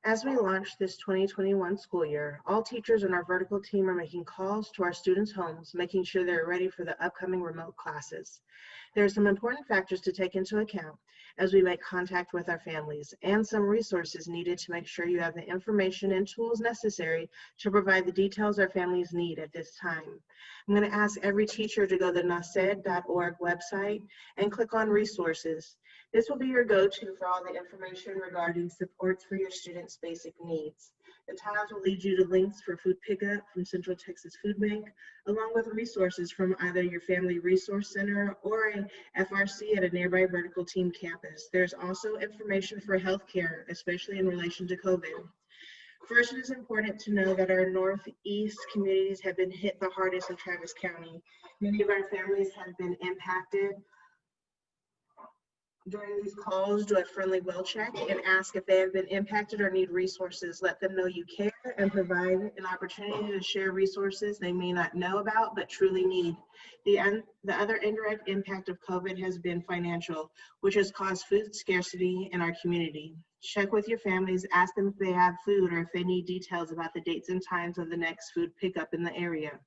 As we launch this 2021 school year, all teachers in our vertical team are making calls to our students' homes, making sure they're ready for the upcoming remote classes. There are some important factors to take into account as we make contact with our families, and some resources needed to make sure you have the information and tools necessary to provide the details our families need at this time. I'm going to ask every teacher to go to the NACER.org website and click on resources. This will be your go-to for all the information regarding supports for your students' basic needs. The tabs will lead you to links for food pickup from Central Texas Food Bank, along with resources from either your Family Resource Center or a FRC at a nearby vertical team campus. There's also information for healthcare, especially in relation to COVID. First, it is important to know that our Northeast communities have been hit the hardest in Travis County. Many of our families have been impacted. During these calls, do a friendly well check and ask if they have been impacted or need resources. Let them know you care and provide an opportunity to share resources they may not know about but truly need. The other indirect impact of COVID has been financial, which has caused food scarcity in our community. Check with your families, ask them if they have food or if they need details about the dates and times of the next food pickup in the area.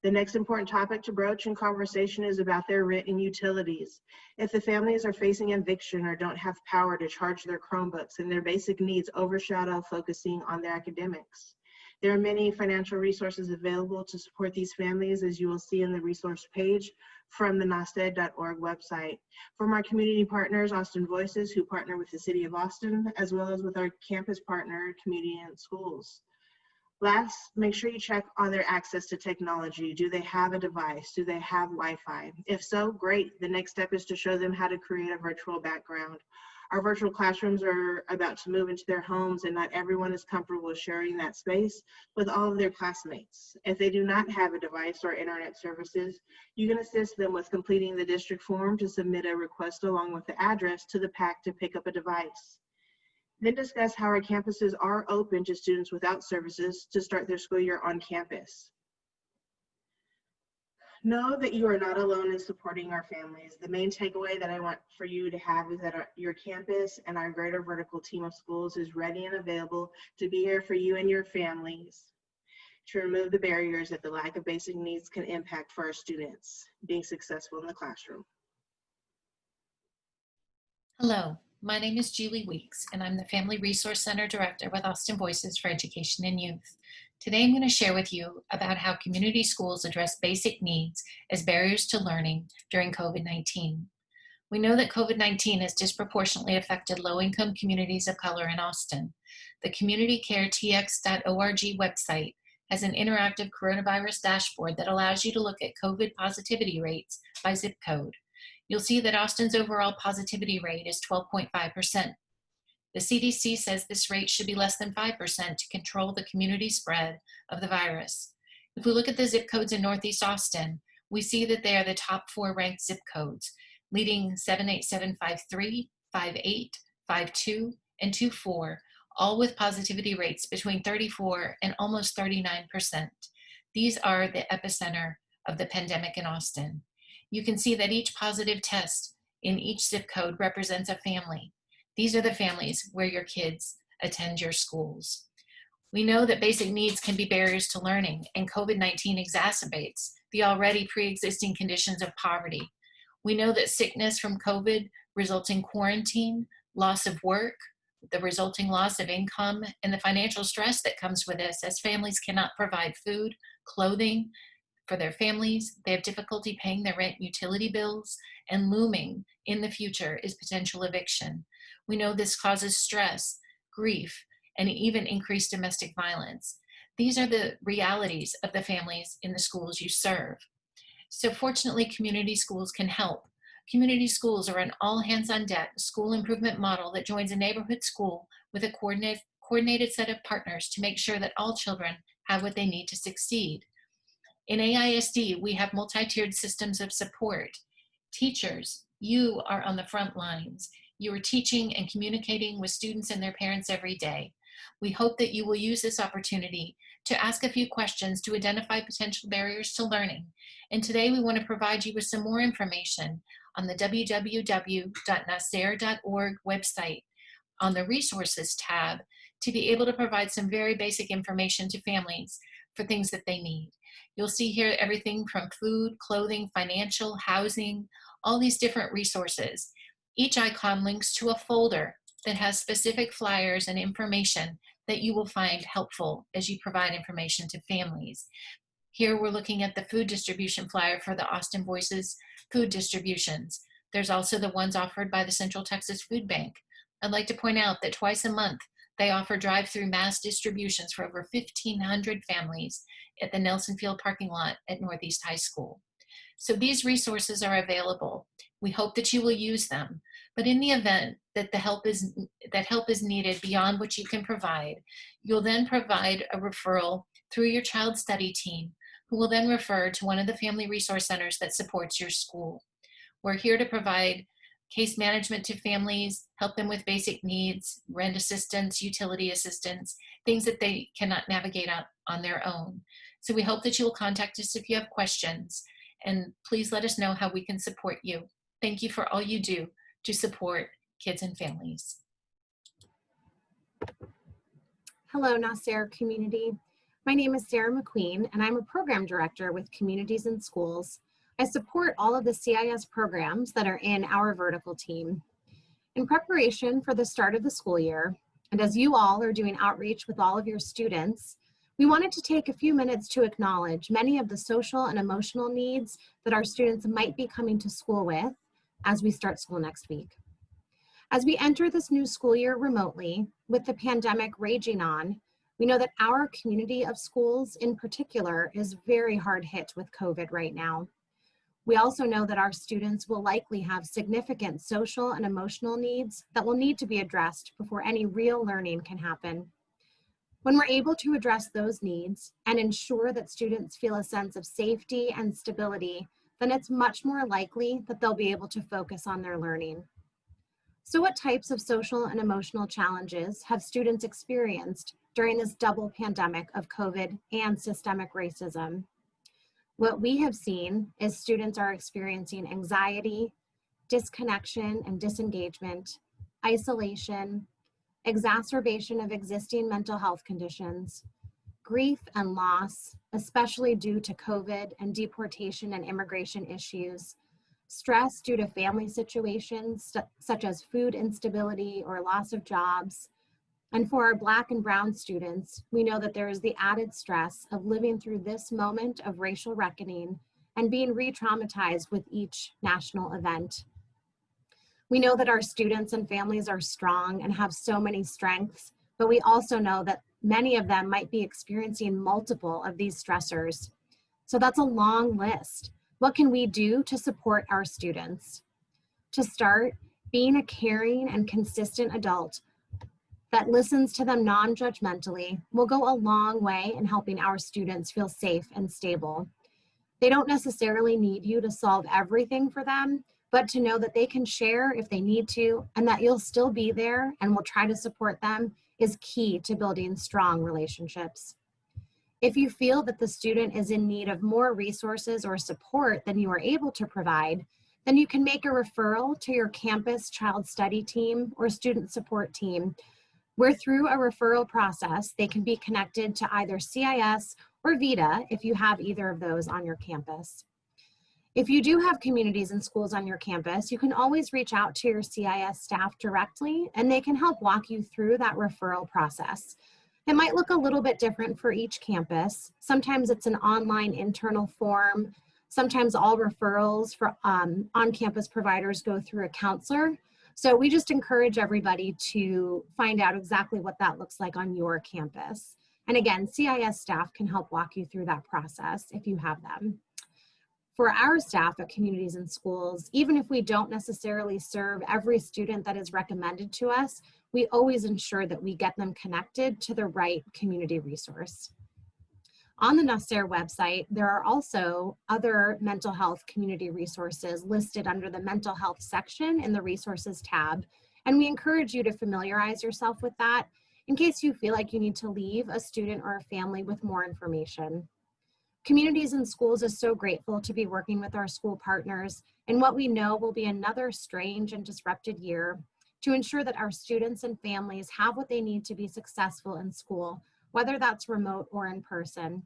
The next important topic to broach in conversation is about their rent and utilities. If the families are facing eviction or don't have power to charge their Chromebooks and their basic needs overshadow focusing on their academics. There are many financial resources available to support these families, as you will see in the resource page from the NASTED.org website. From our community partners, Austin Voices, who partner with the City of Austin, as well as with our campus partner, Community and Schools. Last, make sure you check on their access to technology. Do they have a device? Do they have Wi-Fi? If so, great. The next step is to show them how to create a virtual background. Our virtual classrooms are about to move into their homes, and not everyone is comfortable sharing that space with all of their classmates. If they do not have a device or internet services, you can assist them with completing the district form to submit a request along with the address to the PAC to pick up a device. Then discuss how our campuses are open to students without services to start their school year on campus. Know that you are not alone in supporting our families. The main takeaway that I want for you to have is that your campus and our greater vertical team of schools is ready and available to be here for you and your families to remove the barriers that the lack of basic needs can impact for our students being successful in the classroom. Hello, my name is Julie Weeks, and I'm the Family Resource Center Director with Austin Voices for Education and Youth. Today I'm going to share with you about how community schools address basic needs as barriers to learning during COVID-19. We know that COVID-19 has disproportionately affected low-income communities of color in Austin. The communitycaretx.org website has an interactive coronavirus dashboard that allows you to look at COVID positivity rates by zip code. You'll see that Austin's overall positivity rate is 12.5%. The CDC says this rate should be less than 5% to control the community spread of the virus. If we look at the zip codes in Northeast Austin, we see that they are the top 4 ranked zip codes, leading 78753, 58, 52, and 24, all with positivity rates between 34 and almost 39%. These are the epicenter of the pandemic in Austin. You can see that each positive test in each zip code represents a family. These are the families where your kids attend your schools. We know that basic needs can be barriers to learning, and COVID-19 exacerbates the already pre-existing conditions of poverty. We know that sickness from COVID results in quarantine, loss of work, the resulting loss of income, and the financial stress that comes with this as families cannot provide food, clothing for their families. They have difficulty paying their rent and utility bills, and looming in the future is potential eviction. We know this causes stress, grief, and even increased domestic violence. These are the realities of the families in the schools you serve. So fortunately, community schools can help. Community schools are an all-hands-on-deck school improvement model that joins a neighborhood school with a coordinated set of partners to make sure that all children have what they need to succeed. In AISD, we have multi-tiered systems of support. Teachers, you are on the front lines. You are teaching and communicating with students and their parents every day. We hope that you will use this opportunity to ask a few questions to identify potential barriers to learning. And today we want to provide you with some more information on the www.nacer.org website. On the resources tab, to be able to provide some very basic information to families for things that they need. You'll see here everything from food, clothing, financial, housing, all these different resources. Each icon links to a folder that has specific flyers and information that you will find helpful as you provide information to families. Here we're looking at the food distribution flyer for the Austin Voices food distributions. There's also the ones offered by the Central Texas Food Bank. I'd like to point out that twice a month, they offer drive-through mass distributions for over 1,500 families at the Nelson Field parking lot at Northeast High School. So these resources are available. We hope that you will use them. But in the event that help is needed beyond what you can provide, you'll then provide a referral through your child's study team, who will then refer to one of the family resource centers that supports your school. We're here to provide case management to families, help them with basic needs, rent assistance, utility assistance, things that they cannot navigate out on their own. So we hope that you will contact us if you have questions, and please let us know how we can support you. Thank you for all you do to support kids and families. Hello, NACER community. My name is Sarah McQueen, and I'm a program director with Communities in Schools. I support all of the CIS programs that are in our vertical team. In preparation for the start of the school year, and as you all are doing outreach with all of your students, we wanted to take a few minutes to acknowledge many of the social and emotional needs that our students might be coming to school with as we start school next week. As we enter this new school year remotely, with the pandemic raging on, we know that our community of schools in particular is very hard hit with COVID right now. We also know that our students will likely have significant social and emotional needs that will need to be addressed before any real learning can happen. When we're able to address those needs and ensure that students feel a sense of safety and stability, then it's much more likely that they'll be able to focus on their learning. So what types of social and emotional challenges have students experienced during this double pandemic of COVID and systemic racism? What we have seen is students are experiencing anxiety, disconnection and disengagement, isolation, exacerbation of existing mental health conditions, grief and loss, especially due to COVID and deportation and immigration issues, stress due to family situations such as food instability or loss of jobs. And for our Black and Brown students, we know that there is the added stress of living through this moment of racial reckoning and being re-traumatized with each national event. We know that our students and families are strong and have so many strengths, but we also know that many of them might be experiencing multiple of these stressors. So that's a long list. What can we do to support our students? To start, being a caring and consistent adult that listens to them non-judgmentally will go a long way in helping our students feel safe and stable. They don't necessarily need you to solve everything for them, but to know that they can share if they need to, and that you'll still be there and will try to support them is key to building strong relationships. If you feel that the student is in need of more resources or support than you are able to provide, then you can make a referral to your campus child study team or student support team, where through a referral process, they can be connected to either CIS or VITA if you have either of those on your campus. If you do have Communities in Schools on your campus, you can always reach out to your CIS staff directly, and they can help walk you through that referral process. It might look a little bit different for each campus. Sometimes it's an online internal form. Sometimes all referrals for on-campus providers go through a counselor. So we just encourage everybody to find out exactly what that looks like on your campus. And again, CIS staff can help walk you through that process if you have them. For our staff at Communities in Schools, even if we don't necessarily serve every student that is recommended to us, we always ensure that we get them connected to the right community resource. On the NACER website, there are also other mental health community resources listed under the mental health section in the resources tab, and we encourage you to familiarize yourself with that in case you feel like you need to leave a student or a family with more information. Communities in Schools is so grateful to be working with our school partners in what we know will be another strange and disrupted year, to ensure that our students and families have what they need to be successful in school, whether that's remote or in person.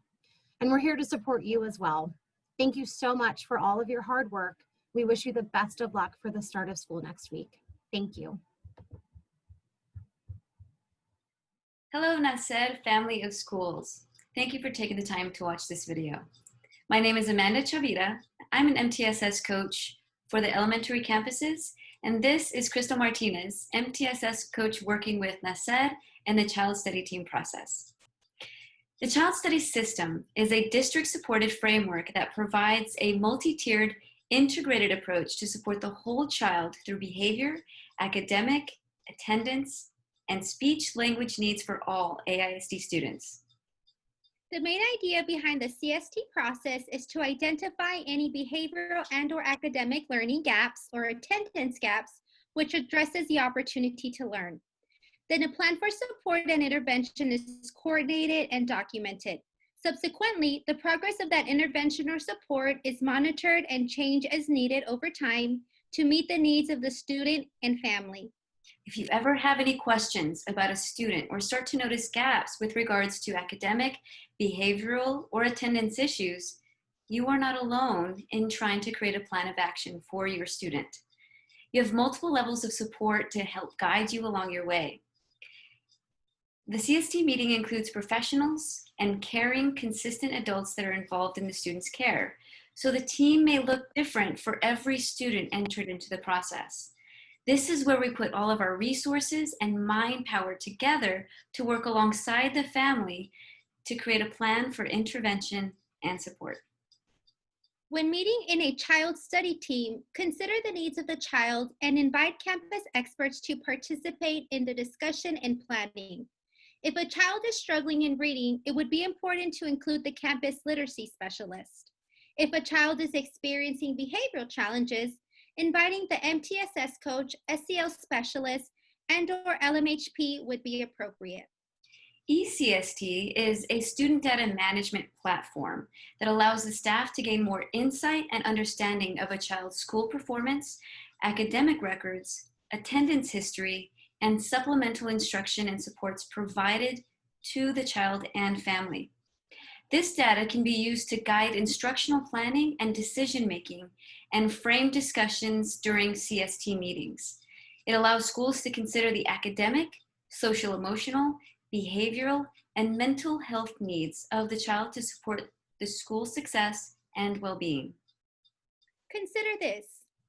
And we're here to support you as well. Thank you so much for all of your hard work. We wish you the best of luck for the start of school next week. Thank you. Hello, NACER family of schools. Thank you for taking the time to watch this video. My name is Amanda Chavira. I'm an MTSS coach for the elementary campuses, and this is Crystal Martinez, MTSS coach working with NACER and the Child Study Team process. The Child Study System is a district-supported framework that provides a multi-tiered, integrated approach to support the whole child through behavior, academic, attendance, and speech-language needs for all AISD students. The main idea behind the CST process is to identify any behavioral and/or academic learning gaps or attendance gaps, which addresses the opportunity to learn. Then a plan for support and intervention is coordinated and documented. Subsequently, the progress of that intervention or support is monitored and changed as needed over time to meet the needs of the student and family. If you ever have any questions about a student or start to notice gaps with regards to academic, behavioral, or attendance issues, you are not alone in trying to create a plan of action for your student. You have multiple levels of support to help guide you along your way. The CST meeting includes professionals and caring, consistent adults that are involved in the student's care. So the team may look different for every student entered into the process. This is where we put all of our resources and mind power together to work alongside the family to create a plan for intervention and support. When meeting in a child study team, consider the needs of the child and invite campus experts to participate in the discussion and planning. If a child is struggling in reading, it would be important to include the campus literacy specialist. If a child is experiencing behavioral challenges, inviting the MTSS coach, SEL specialist, and/or LMHP would be appropriate. ECST is a student data management platform that allows the staff to gain more insight and understanding of a child's school performance, academic records, attendance history, and supplemental instruction and supports provided to the child and family. This data can be used to guide instructional planning and decision-making and frame discussions during CST meetings. It allows schools to consider the academic, social-emotional, behavioral, and mental health needs of the child to support the school success and well-being. Consider this.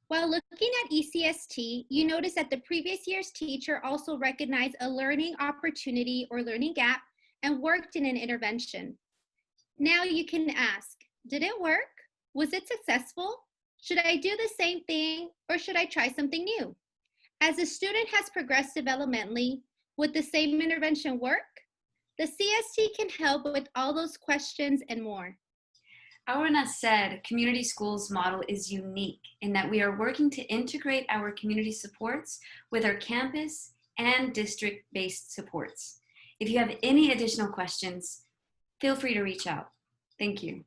While looking at ECST, you notice that the previous year's teacher also recognized a learning opportunity or learning gap and worked in an intervention. Now you can ask, did it work? Was it successful? Should I do the same thing or should I try something new? As a student has progressed developmentally, would the same intervention work? The CST can help with all those questions and more. Our NACER community schools model is unique in that we are working to integrate our community supports with our campus and district-based supports. If you have any additional questions, feel free to reach out. Thank you.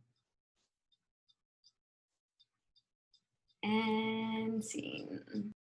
And scene.